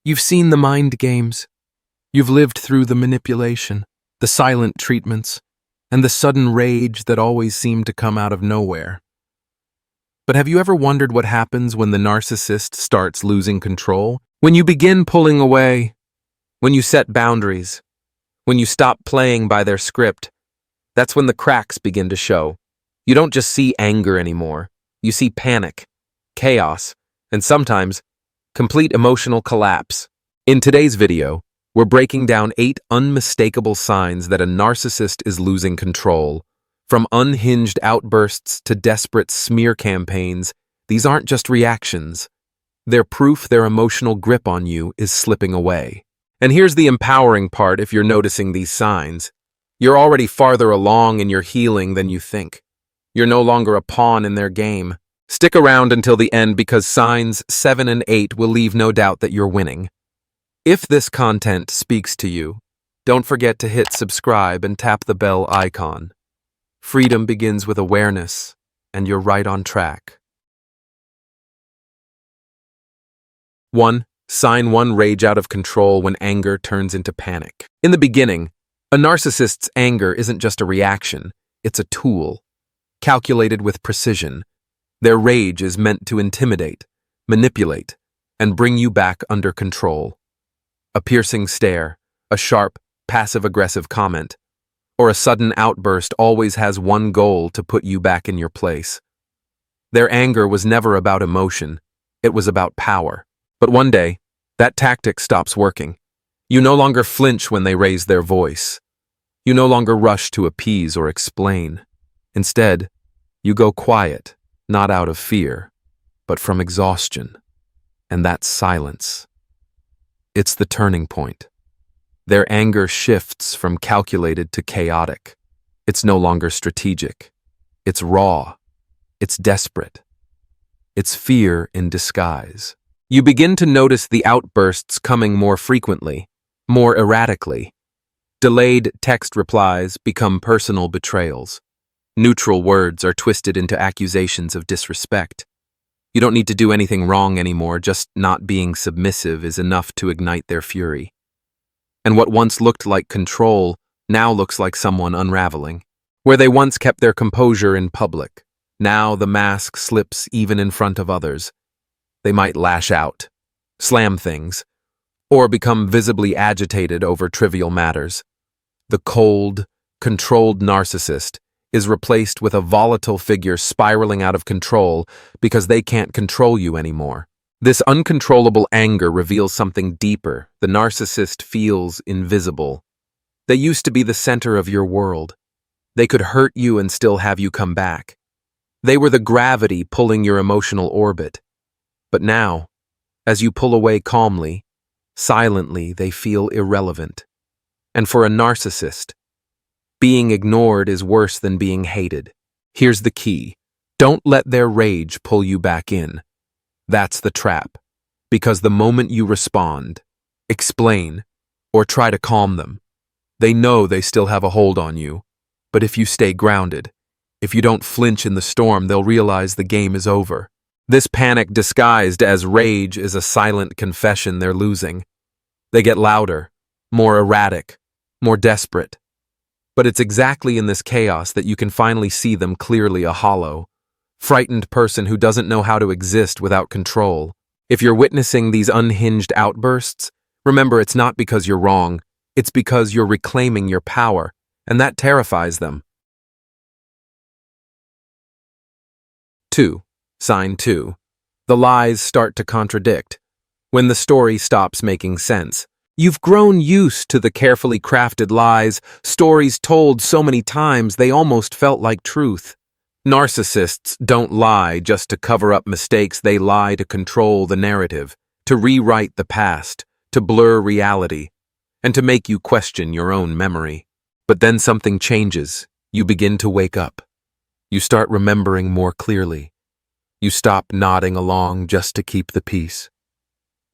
You've seen the mind games. You've lived through the manipulation, the silent treatments, and the sudden rage that always seemed to come out of nowhere. But have you ever wondered what happens when the narcissist starts losing control? When you begin pulling away, when you set boundaries, when you stop playing by their script, that's when the cracks begin to show. You don't just see anger anymore. You see panic, chaos, and sometimes complete emotional collapse. In today's video, we're breaking down 8 unmistakable signs that a narcissist is losing control. From unhinged outbursts to desperate smear campaigns, these aren't just reactions. They're proof their emotional grip on you is slipping away. And here's the empowering part if you're noticing these signs. You're already farther along in your healing than you think. You're no longer a pawn in their game. Stick around until the end because signs 7 and 8 will leave no doubt that you're winning. If this content speaks to you, don't forget to hit subscribe and tap the bell icon. Freedom begins with awareness, and you're right on track. 1. Sign 1: rage out of control when anger turns into panic. In the beginning, a narcissist's anger isn't just a reaction, it's a tool. Calculated with precision, their rage is meant to intimidate, manipulate, and bring you back under control. A piercing stare, a sharp, passive-aggressive comment, or a sudden outburst always has one goal: to put you back in your place. Their anger was never about emotion, it was about power. But one day, that tactic stops working. You no longer flinch when they raise their voice. You no longer rush to appease or explain. Instead, you go quiet, not out of fear, but from exhaustion. And that's silence. It's the turning point. Their anger shifts from calculated to chaotic. It's no longer strategic. It's raw. It's desperate. It's fear in disguise. You begin to notice the outbursts coming more frequently, more erratically. Delayed text replies become personal betrayals. Neutral words are twisted into accusations of disrespect. You don't need to do anything wrong anymore, just not being submissive is enough to ignite their fury. And what once looked like control now looks like someone unraveling. Where they once kept their composure in public, now the mask slips even in front of others. They might lash out, slam things, or become visibly agitated over trivial matters. The cold, controlled narcissist is replaced with a volatile figure spiraling out of control because they can't control you anymore. This uncontrollable anger reveals something deeper. The narcissist feels invisible. They used to be the center of your world. They could hurt you and still have you come back. They were the gravity pulling your emotional orbit. But now, as you pull away calmly, silently, they feel irrelevant. And for a narcissist, being ignored is worse than being hated. Here's the key. Don't let their rage pull you back in. That's the trap. Because the moment you respond, explain, or try to calm them, they know they still have a hold on you. But if you stay grounded, if you don't flinch in the storm, they'll realize the game is over. This panic disguised as rage is a silent confession they're losing. They get louder, more erratic, more desperate. But it's exactly in this chaos that you can finally see them clearly: a hollow, frightened person who doesn't know how to exist without control. If you're witnessing these unhinged outbursts, remember it's not because you're wrong, it's because you're reclaiming your power, and that terrifies them. 2. Sign 2. The lies start to contradict. When the story stops making sense. You've grown used to the carefully crafted lies, stories told so many times they almost felt like truth. Narcissists don't lie just to cover up mistakes, they lie to control the narrative, to rewrite the past, to blur reality, and to make you question your own memory. But then something changes. You begin to wake up. You start remembering more clearly. You stop nodding along just to keep the peace.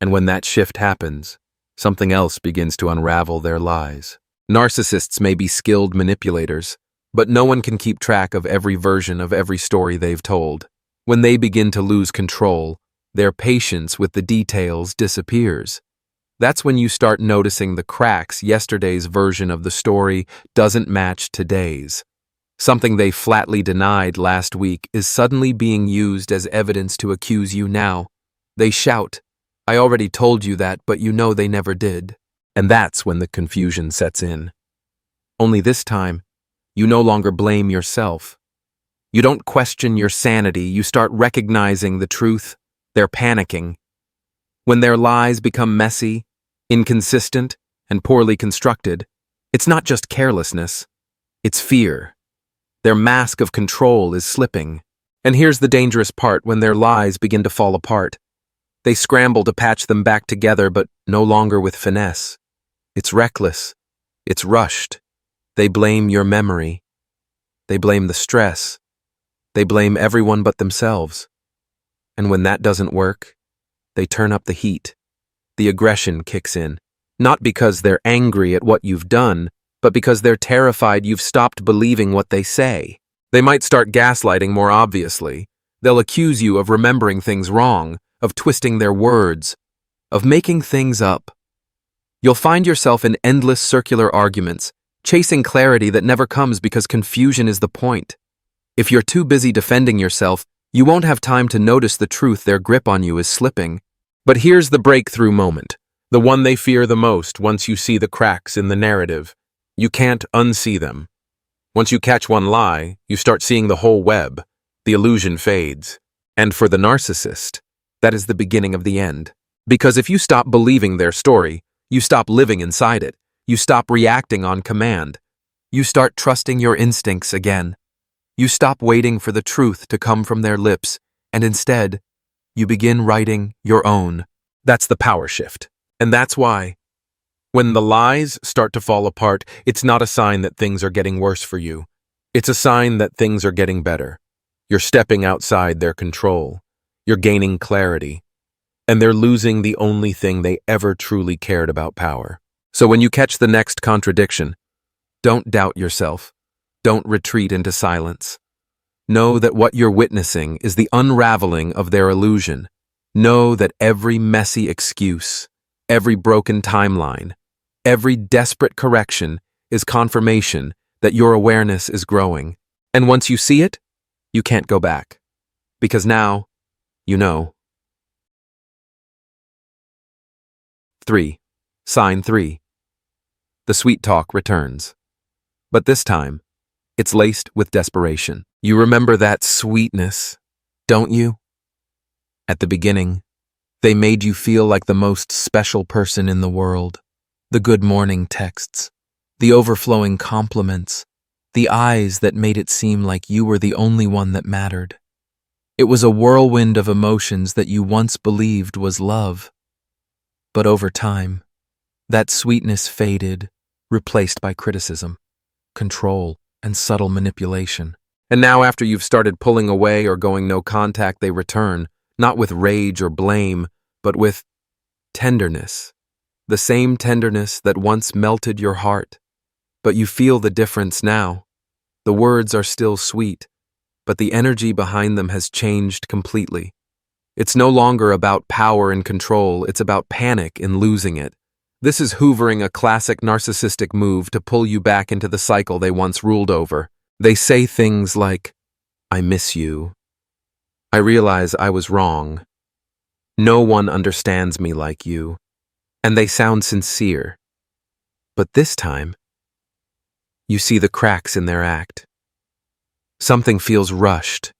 And when that shift happens, something else begins to unravel their lies. Narcissists may be skilled manipulators, but no one can keep track of every version of every story they've told. When they begin to lose control, their patience with the details disappears. That's when you start noticing the cracks. Yesterday's version of the story doesn't match today's. Something they flatly denied last week is suddenly being used as evidence to accuse you now. They shout, "I already told you that, but you know they never did." And that's when the confusion sets in. Only this time, you no longer blame yourself. You don't question your sanity, you start recognizing the truth. They're panicking. When their lies become messy, inconsistent, and poorly constructed, it's not just carelessness, it's fear. Their mask of control is slipping. And here's the dangerous part: when their lies begin to fall apart, they scramble to patch them back together, but no longer with finesse. It's reckless. It's rushed. They blame your memory. They blame the stress. They blame everyone but themselves. And when that doesn't work, they turn up the heat. The aggression kicks in, not because they're angry at what you've done, but because they're terrified you've stopped believing what they say. They might start gaslighting more obviously. They'll accuse you of remembering things wrong, of twisting their words, of making things up. You'll find yourself in endless circular arguments, chasing clarity that never comes because confusion is the point. If you're too busy defending yourself, you won't have time to notice the truth. Their grip on you is slipping. But here's the breakthrough moment, the one they fear the most. Once you see the cracks in the narrative, you can't unsee them. Once you catch one lie, you start seeing the whole web. The illusion fades. And for the narcissist, that is the beginning of the end. Because if you stop believing their story, you stop living inside it. You stop reacting on command. You start trusting your instincts again. You stop waiting for the truth to come from their lips, and instead, you begin writing your own. That's the power shift. And that's why, when the lies start to fall apart, it's not a sign that things are getting worse for you. It's a sign that things are getting better. You're stepping outside their control. You're gaining clarity. And they're losing the only thing they ever truly cared about: power. So when you catch the next contradiction, don't doubt yourself. Don't retreat into silence. Know that what you're witnessing is the unraveling of their illusion. Know that every messy excuse, every broken timeline, every desperate correction is confirmation that your awareness is growing. And once you see it, you can't go back. Because now, you know. 3. Sign 3. The sweet talk returns. But this time, it's laced with desperation. You remember that sweetness, don't you? At the beginning, they made you feel like the most special person in the world. The good morning texts, the overflowing compliments, the eyes that made it seem like you were the only one that mattered. It was a whirlwind of emotions that you once believed was love. But over time, that sweetness faded, replaced by criticism, control, and subtle manipulation. And now, after you've started pulling away or going no contact, they return, not with rage or blame, but with tenderness. The same tenderness that once melted your heart. But you feel the difference now. The words are still sweet, but the energy behind them has changed completely. It's no longer about power and control, it's about panic in losing it. This is hoovering, a classic narcissistic move to pull you back into the cycle they once ruled over. They say things like, "I miss you. I realize I was wrong. No one understands me like you." And they sound sincere. But this time, you see the cracks in their act. Something feels rushed,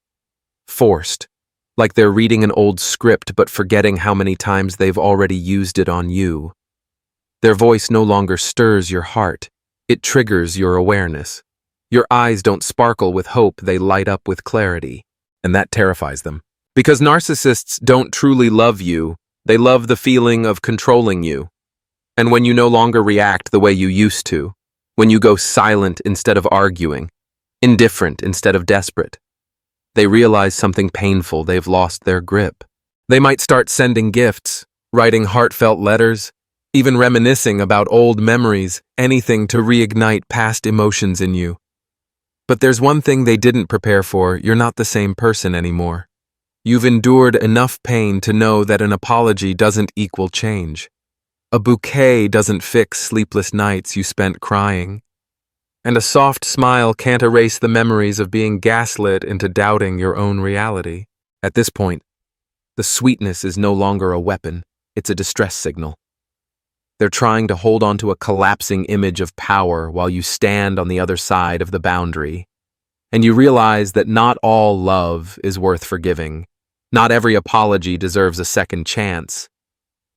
forced, like they're reading an old script but forgetting how many times they've already used it on you. Their voice no longer stirs your heart. It triggers your awareness. Your eyes don't sparkle with hope, they light up with clarity. And that terrifies them. Because narcissists don't truly love you, they love the feeling of controlling you. And when you no longer react the way you used to, when you go silent instead of arguing, indifferent instead of desperate, they realize something painful: they've lost their grip. They might start sending gifts, writing heartfelt letters, even reminiscing about old memories, anything to reignite past emotions in you. But there's one thing they didn't prepare for: you're not the same person anymore. You've endured enough pain to know that an apology doesn't equal change. A bouquet doesn't fix sleepless nights you spent crying. And a soft smile can't erase the memories of being gaslit into doubting your own reality. At this point, the sweetness is no longer a weapon, it's a distress signal. They're trying to hold onto a collapsing image of power while you stand on the other side of the boundary. And you realize that not all love is worth forgiving. Not every apology deserves a second chance.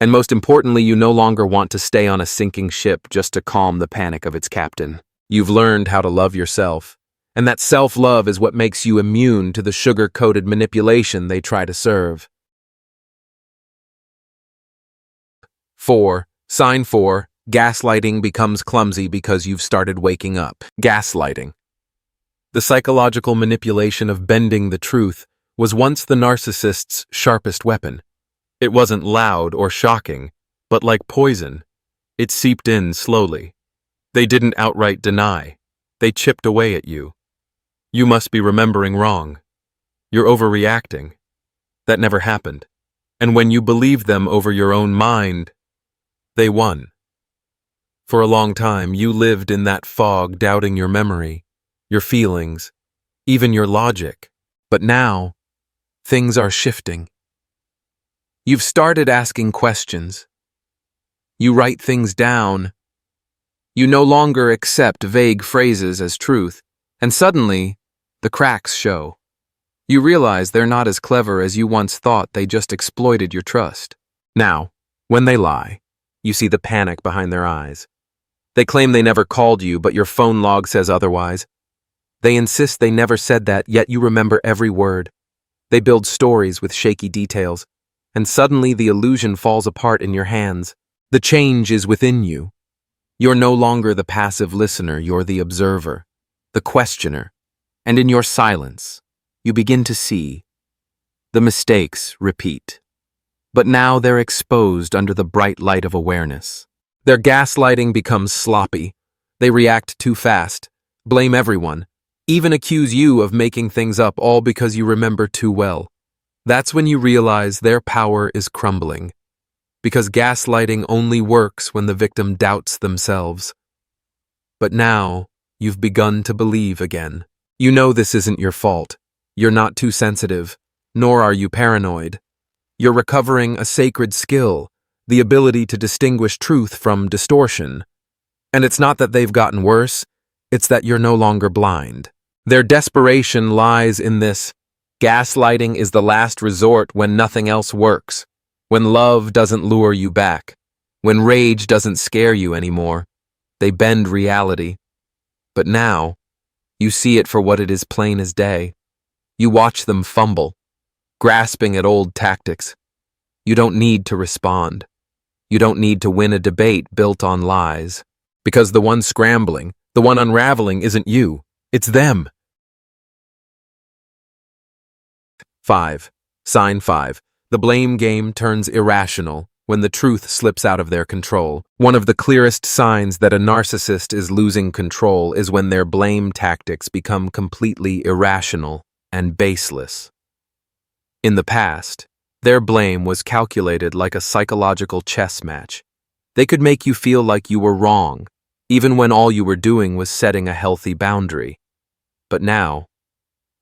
And most importantly, you no longer want to stay on a sinking ship just to calm the panic of its captain. You've learned how to love yourself, and that self-love is what makes you immune to the sugar-coated manipulation they try to serve. 4. Sign 4. Gaslighting becomes clumsy because you've started waking up. Gaslighting. The psychological manipulation of bending the truth was once the narcissist's sharpest weapon. It wasn't loud or shocking, but like poison. It seeped in slowly. They didn't outright deny. They chipped away at you. You must be remembering wrong. You're overreacting. That never happened. And when you believed them over your own mind, they won. For a long time, you lived in that fog, doubting your memory, your feelings, even your logic. But now, things are shifting. You've started asking questions. You write things down. You no longer accept vague phrases as truth, and suddenly, the cracks show. You realize they're not as clever as you once thought, they just exploited your trust. Now, when they lie, you see the panic behind their eyes. They claim they never called you, but your phone log says otherwise. They insist they never said that, yet you remember every word. They build stories with shaky details, and suddenly the illusion falls apart in your hands. The change is within you. You're no longer the passive listener, you're the observer, the questioner, and in your silence, you begin to see. The mistakes repeat. But now they're exposed under the bright light of awareness. Their gaslighting becomes sloppy. They react too fast, blame everyone, even accuse you of making things up, all because you remember too well. That's when you realize their power is crumbling. Because gaslighting only works when the victim doubts themselves. But now, you've begun to believe again. You know this isn't your fault. You're not too sensitive, nor are you paranoid. You're recovering a sacred skill, the ability to distinguish truth from distortion. And it's not that they've gotten worse, it's that you're no longer blind. Their desperation lies in this. Gaslighting is the last resort when nothing else works. When love doesn't lure you back, when rage doesn't scare you anymore, they bend reality. But now, you see it for what it is, plain as day. You watch them fumble, grasping at old tactics. You don't need to respond. You don't need to win a debate built on lies. Because the one scrambling, the one unraveling isn't you, it's them. 5. Sign 5. The blame game turns irrational when the truth slips out of their control. One of the clearest signs that a narcissist is losing control is when their blame tactics become completely irrational and baseless. In the past, their blame was calculated like a psychological chess match. They could make you feel like you were wrong, even when all you were doing was setting a healthy boundary. But now,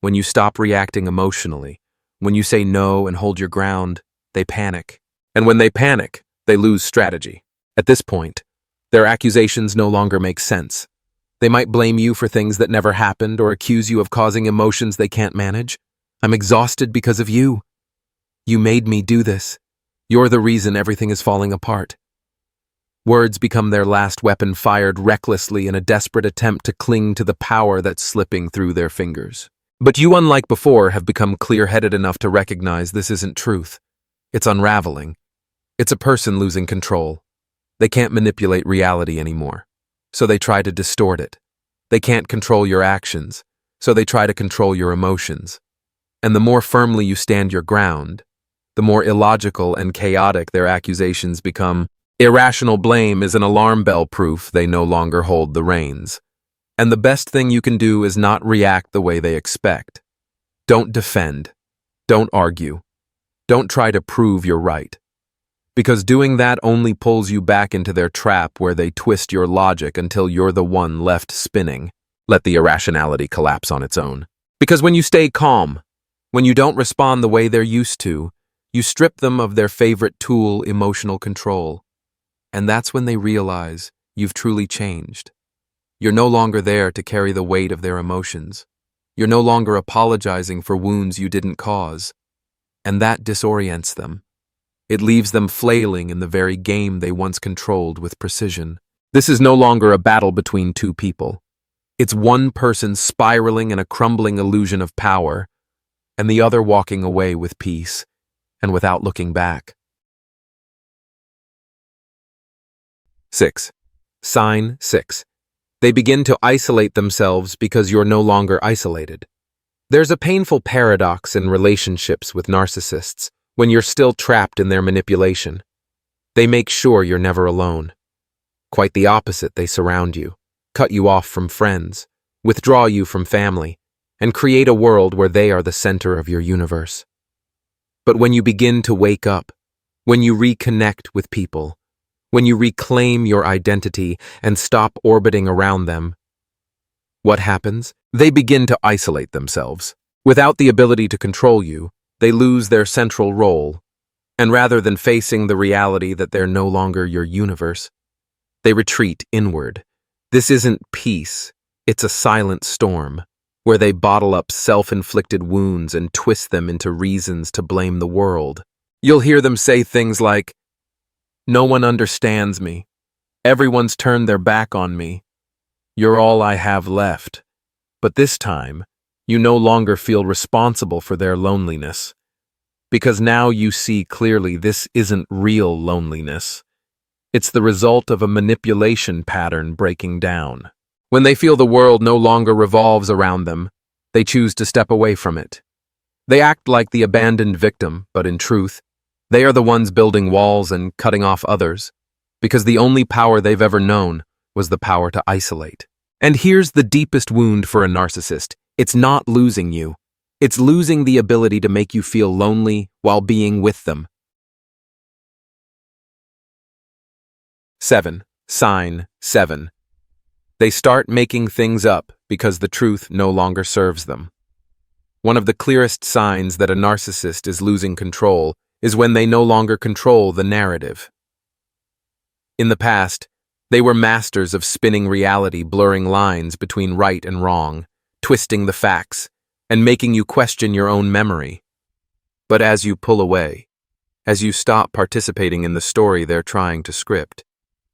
when you stop reacting emotionally, when you say no and hold your ground, they panic. And when they panic, they lose strategy. At this point, their accusations no longer make sense. They might blame you for things that never happened or accuse you of causing emotions they can't manage. I'm exhausted because of you. You made me do this. You're the reason everything is falling apart. Words become their last weapon, fired recklessly in a desperate attempt to cling to the power that's slipping through their fingers. But you, unlike before, have become clear-headed enough to recognize this isn't truth. It's unraveling. It's a person losing control. They can't manipulate reality anymore, so they try to distort it. They can't control your actions, so they try to control your emotions. And the more firmly you stand your ground, the more illogical and chaotic their accusations become. Irrational blame is an alarm bell, proof they no longer hold the reins. And the best thing you can do is not react the way they expect. Don't defend. Don't argue. Don't try to prove you're right. because doing that only pulls you back into their trap where they twist your logic until you're the one left spinning. Let the irrationality collapse on its own. Because when you stay calm, when you don't respond the way they're used to, you strip them of their favorite tool, emotional control. And that's when they realize you've truly changed. You're no longer there to carry the weight of their emotions. You're no longer apologizing for wounds you didn't cause. And that disorients them. It leaves them flailing in the very game they once controlled with precision. This is no longer a battle between two people. It's one person spiraling in a crumbling illusion of power, and the other walking away with peace and without looking back. 6. Sign 6. They begin to isolate themselves because you're no longer isolated. There's a painful paradox in relationships with narcissists when you're still trapped in their manipulation. They make sure you're never alone. Quite the opposite, they surround you, cut you off from friends, withdraw you from family, and create a world where they are the center of your universe. But when you begin to wake up, when you reconnect with people, when you reclaim your identity and stop orbiting around them, what happens? They begin to isolate themselves. Without the ability to control you, they lose their central role, and rather than facing the reality that they're no longer your universe, they retreat inward. This isn't peace, it's a silent storm, where they bottle up self-inflicted wounds and twist them into reasons to blame the world. You'll hear them say things like, "No one understands me. Everyone's turned their back on me. You're all I have left." But this time, you no longer feel responsible for their loneliness, because now you see clearly this isn't real loneliness. It's the result of a manipulation pattern breaking down. When they feel the world no longer revolves around them, they choose to step away from it. They act like the abandoned victim, but in truth, they are the ones building walls and cutting off others, because the only power they've ever known was the power to isolate. And here's the deepest wound for a narcissist. It's not losing you. It's losing the ability to make you feel lonely while being with them. 7. Sign 7. They start making things up because the truth no longer serves them. One of the clearest signs that a narcissist is losing control is when they no longer control the narrative. In the past, they were masters of spinning reality, blurring lines between right and wrong, twisting the facts, and making you question your own memory. But as you pull away, as you stop participating in the story they're trying to script,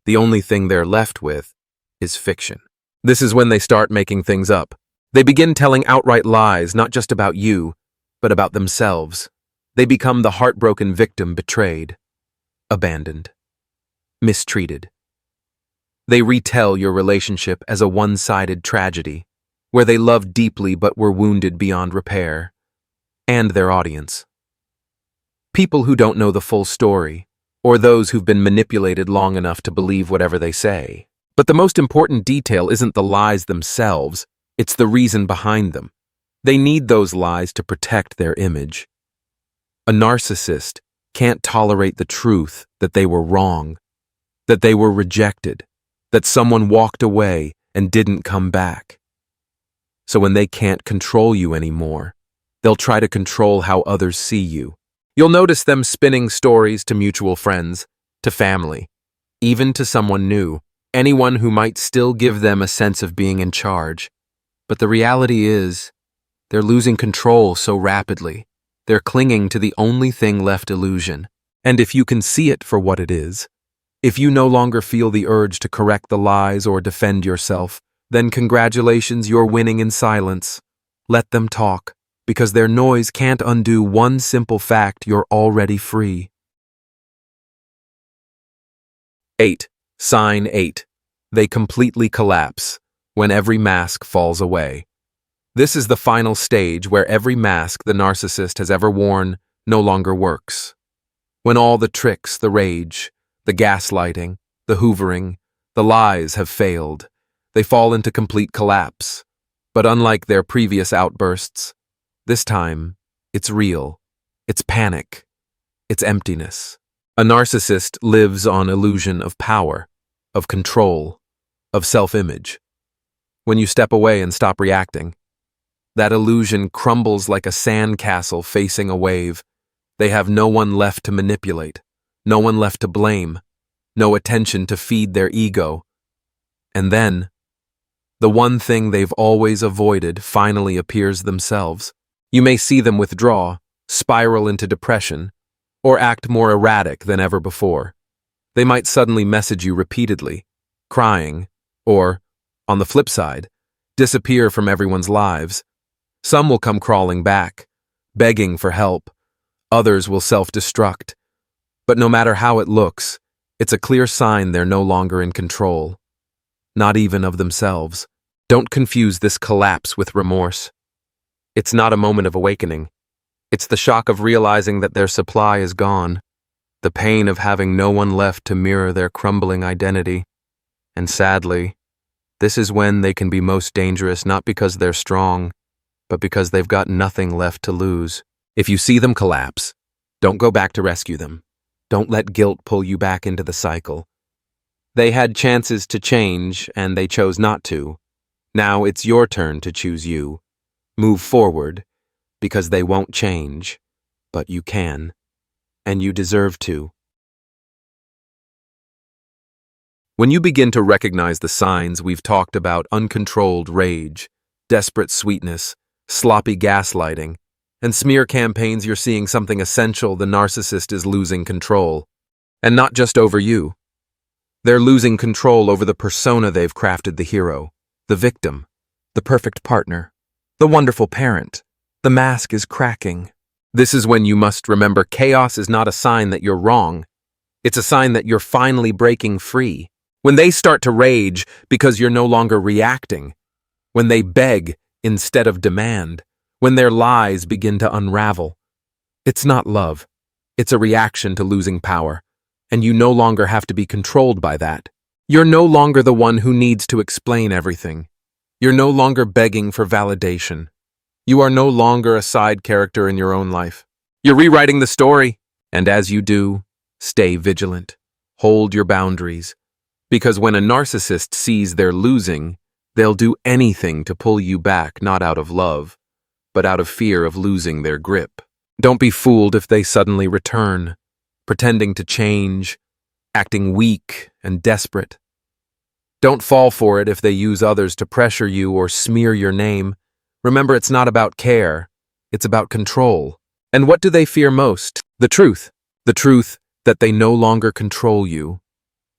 the only thing they're left with is fiction. This is when they start making things up. They begin telling outright lies, not just about you, but about themselves. They become the heartbroken victim, betrayed, abandoned, mistreated. They retell your relationship as a one-sided tragedy, where they loved deeply but were wounded beyond repair, and their audience. People who don't know the full story, or those who've been manipulated long enough to believe whatever they say. But the most important detail isn't the lies themselves, it's the reason behind them. They need those lies to protect their image. A narcissist can't tolerate the truth that they were wrong, that they were rejected, that someone walked away and didn't come back. So when they can't control you anymore, they'll try to control how others see you. You'll notice them spinning stories to mutual friends, to family, even to someone new, anyone who might still give them a sense of being in charge. But the reality is, they're losing control so rapidly. They're clinging to the only thing left, illusion. And if you can see it for what it is, if you no longer feel the urge to correct the lies or defend yourself, then congratulations, you're winning in silence. Let them talk, because their noise can't undo one simple fact: you're already free. 8. Sign 8. They completely collapse when every mask falls away. This is the final stage where every mask the narcissist has ever worn no longer works. When all the tricks, the rage, the gaslighting, the hoovering, the lies have failed, they fall into complete collapse. But unlike their previous outbursts, this time, it's real. It's panic. It's emptiness. A narcissist lives on illusion of power, of control, of self-image. When you step away and stop reacting, that illusion crumbles like a sandcastle facing a wave. They have no one left to manipulate, no one left to blame, no attention to feed their ego. And then, the one thing they've always avoided finally appears themselves. You may see them withdraw, spiral into depression, or act more erratic than ever before. They might suddenly message you repeatedly, crying, or, on the flip side, disappear from everyone's lives. Some will come crawling back, begging for help. Others will self-destruct. But no matter how it looks, it's a clear sign they're no longer in control, not even of themselves. Don't confuse this collapse with remorse. It's not a moment of awakening. It's the shock of realizing that their supply is gone, the pain of having no one left to mirror their crumbling identity. And sadly, this is when they can be most dangerous, not because they're strong, but because they've got nothing left to lose. If you see them collapse, don't go back to rescue them. Don't let guilt pull you back into the cycle. They had chances to change, and they chose not to. Now it's your turn to choose you. Move forward, because they won't change, but you can, and you deserve to. When you begin to recognize the signs we've talked about: uncontrolled rage, desperate sweetness, sloppy gaslighting, and smear campaigns, you're seeing something essential. The narcissist is losing control. And not just over you. They're losing control over the persona they've crafted: the hero, the victim, the perfect partner, the wonderful parent. The mask is cracking. This is when you must remember chaos is not a sign that you're wrong. It's a sign that you're finally breaking free. When they start to rage because you're no longer reacting, when they beg instead of demand, when their lies begin to unravel, it's not love. It's a reaction to losing power, and you no longer have to be controlled by that. You're no longer the one who needs to explain everything. You're no longer begging for validation. You are no longer a side character in your own life. You're rewriting the story, and as you do, stay vigilant. Hold your boundaries, because when a narcissist sees they're losing, they'll do anything to pull you back, not out of love, but out of fear of losing their grip. Don't be fooled if they suddenly return, pretending to change, acting weak and desperate. Don't fall for it if they use others to pressure you or smear your name. Remember, it's not about care, it's about control. And what do they fear most? The truth. The truth that they no longer control you,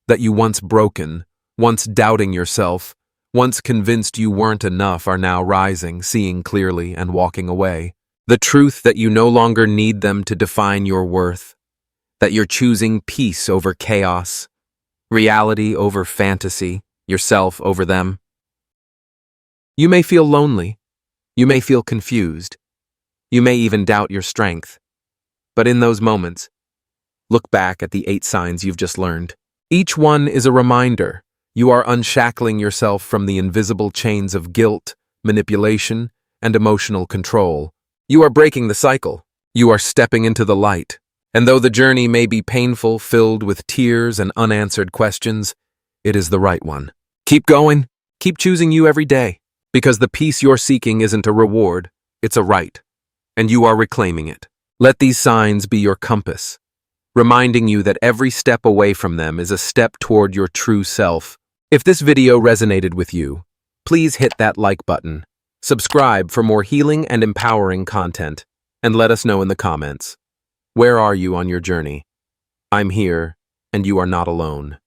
that you once broken, once doubting yourself, once convinced you weren't enough, are now rising, seeing clearly, and walking away. The truth that you no longer need them to define your worth, that you're choosing peace over chaos, reality over fantasy, yourself over them. You may feel lonely. You may feel confused. You may even doubt your strength. But in those moments, look back at the 8 signs you've just learned. Each one is a reminder. You are unshackling yourself from the invisible chains of guilt, manipulation, and emotional control. You are breaking the cycle. You are stepping into the light. And though the journey may be painful, filled with tears and unanswered questions, it is the right one. Keep going. Keep choosing you every day. Because the peace you're seeking isn't a reward, it's a right. And you are reclaiming it. Let these signs be your compass, reminding you that every step away from them is a step toward your true self. If this video resonated with you, please hit that like button, subscribe for more healing and empowering content, and let us know in the comments. Where are you on your journey? I'm here, and you are not alone.